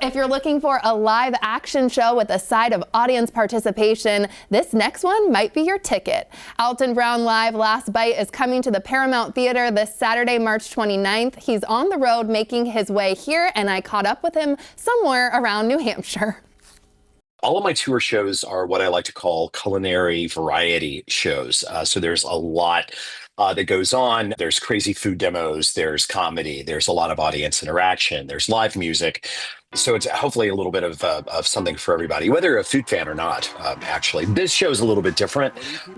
If you're looking for a live action show with a side of audience participation, this next one might be your ticket. Alton Brown Live Last Bite is coming to the Paramount Theatre this Saturday, March 29th. He's on the road making his way here, and I caught up with him somewhere around New Hampshire. All of my tour shows are what I like to call culinary variety shows. So there's a lot that goes on. There's crazy food demos, there's comedy, there's a lot of audience interaction, there's live music. So it's hopefully a little bit of something for everybody, whether you're a food fan or not, actually. This show is a little bit different.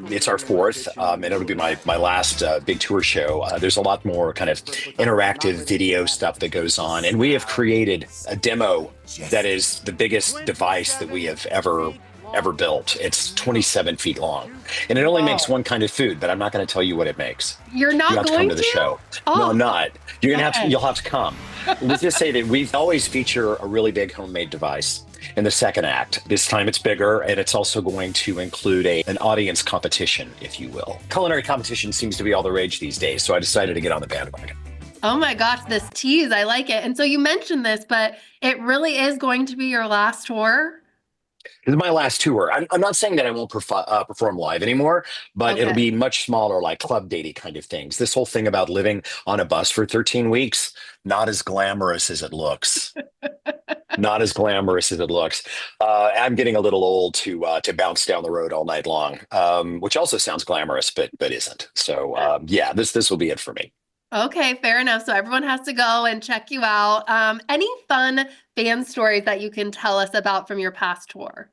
It's our fourth, and it'll be my last big tour show. There's a lot more kind of interactive video stuff that goes on. And we have created a demo that is the biggest device that we have ever built. It's 27 feet long, and it only makes one kind of food, but I'm not going to tell you what it makes. You're not you have going to come to the show. Oh. No, I'm not. You'll have to come. Let's just say that we always feature a really big homemade device in the second act. This time it's bigger, and it's also going to include an audience competition, if you will. Culinary competition seems to be all the rage these days, so I decided to get on the bandwagon. Oh my gosh, this tease, I like it. And so you mentioned this, but it really is going to be your last tour? This is my last tour. I'm not saying that I won't perform live anymore, but it'll be much smaller, like club datey kind of things. This whole thing about living on a bus for 13 weeks, not as glamorous as it looks. Not as glamorous as it looks. I'm getting a little old to bounce down the road all night long, which also sounds glamorous, but isn't. So yeah, this will be it for me. Okay, fair enough. So everyone has to go and check you out. Any fun fan stories that you can tell us about from your past tour?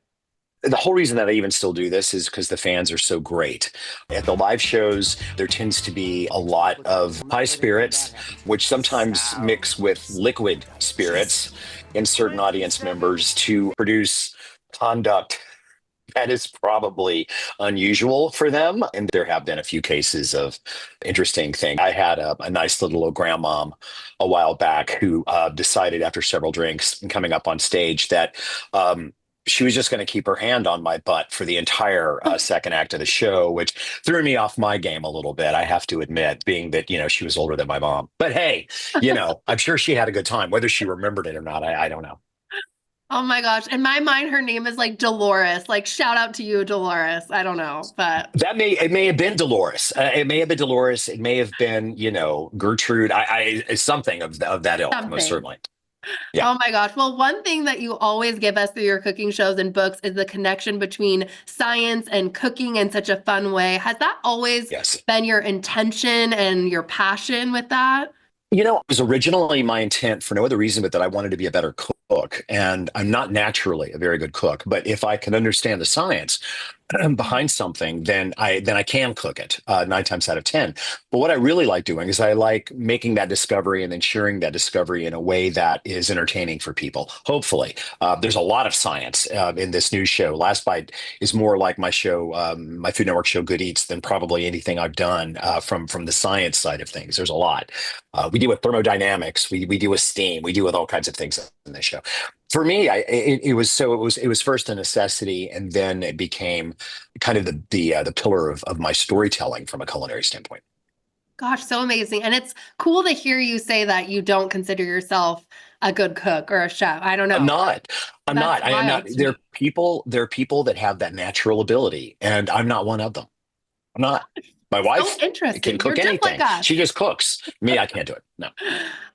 The whole reason that I even still do this is because the fans are so great. At the live shows, there tends to be a lot of high spirits, which sometimes mix with liquid spirits in certain audience members to produce conduct that is probably unusual for them. And there have been a few cases of interesting things. I had a nice little old grandmom a while back who decided after several drinks and coming up on stage that she was just going to keep her hand on my butt for the entire second act of the show, which threw me off my game a little bit, I have to admit, being that, she was older than my mom. But hey, I'm sure she had a good time. Whether she remembered it or not, I don't know. Oh my gosh. In my mind, her name is like Dolores. Like, shout out to you, Dolores. I don't know, but it may have been Dolores. It may have been Dolores. It may have been, Gertrude. Something of that ilk, most certainly. Yeah. Oh my gosh. Well, one thing that you always give us through your cooking shows and books is the connection between science and cooking in such a fun way. Has that always been your intention and your passion with that? It was originally my intent for no other reason but that I wanted to be a better cook. And I'm not naturally a very good cook, but if I can understand the science behind something, then I can cook it 9 times out of 10. But what I really like doing is I like making that discovery and then sharing that discovery in a way that is entertaining for people. Hopefully, there's a lot of science in this new show. Last Bite is more like my show, my Food Network show, Good Eats, than probably anything I've done from the science side of things. There's a lot. We deal with thermodynamics. We deal with steam. We deal with all kinds of things in this show. For me, it was first a necessity, and then it became kind of the pillar of my storytelling from a culinary standpoint. Gosh, so amazing. And it's cool to hear you say that you don't consider yourself a good cook or a chef. I don't know. I'm not. I am not. There are people that have that natural ability, and I'm not one of them. I'm not. My wife can cook anything. She just cooks. Me, I can't do it. No.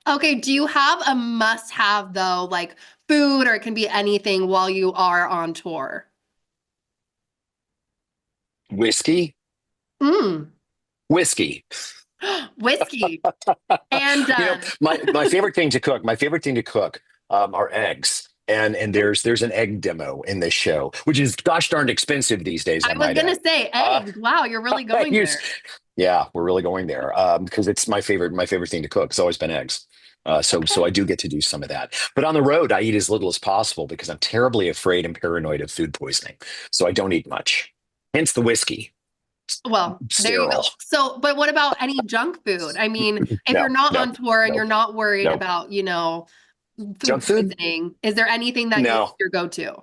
Okay. Do you have a must-have though, like food, or it can be anything while you are on tour? Whiskey. Whiskey. Whiskey. And my favorite thing to cook are eggs. And there's an egg demo in this show, which is gosh darned expensive these days. I was going to say eggs. Wow, you're really going there. Yeah, we're really going there because it's my favorite thing to cook. It's always been eggs. So I do get to do some of that. But on the road, I eat as little as possible because I'm terribly afraid and paranoid of food poisoning. So I don't eat much. Hence the whiskey. Well, there you go. So, but what about any junk food? I mean, if you're not on tour and you're not worried about, food poisoning, is there anything that is your go-to?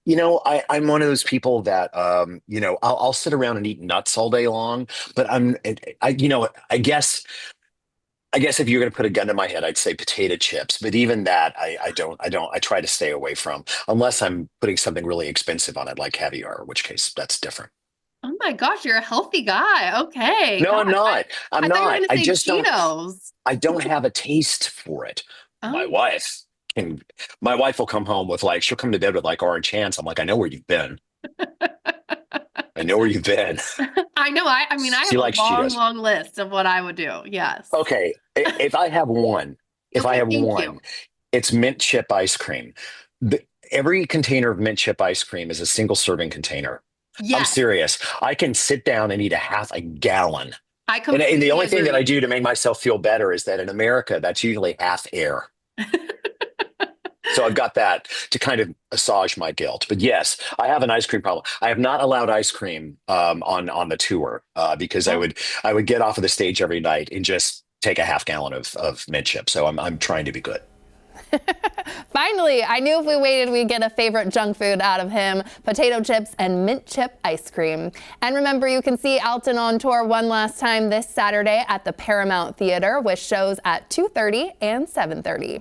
I'm one of those people that, I'll sit around and eat nuts all day long, but I guess I guess if you're going to put a gun to my head, I'd say potato chips. But even that, I try to stay away from unless I'm putting something really expensive on it, like caviar, in which case that's different. Oh my gosh, you're a healthy guy. Okay. No, God, I'm not. I'm I thought you were not. going to I say just don't. Cheetos. I don't have a taste for it. My Oh. wife can. My wife will come home with like she'll come to bed with like orange hands. I'm like, I know where you've been. I know where you've been. I know. I mean, I She have a likes long, Cheetos. long list of what I would do. Yes. Okay, if I have one, if I Okay, have thank one, you. it's mint chip ice cream. Every container of mint chip ice cream is a single serving container. I'm Yes, serious. I can sit down and eat a half a gallon. I And the completely only thing that I agree. do to make myself feel better is that in America, that's usually half air. So I've got that to kind of assuage my guilt. But yes, I have an ice cream problem. I have not allowed ice cream on the tour because Oh. I would get off of the stage every night and just take a half gallon of mint chip. So I'm trying to be good. Finally, I knew if we waited, we'd get a favorite junk food out of him, potato chips and mint chip ice cream. And remember, you can see Alton on tour one last time this Saturday at the Paramount Theatre with shows at 2:30 and 7:30.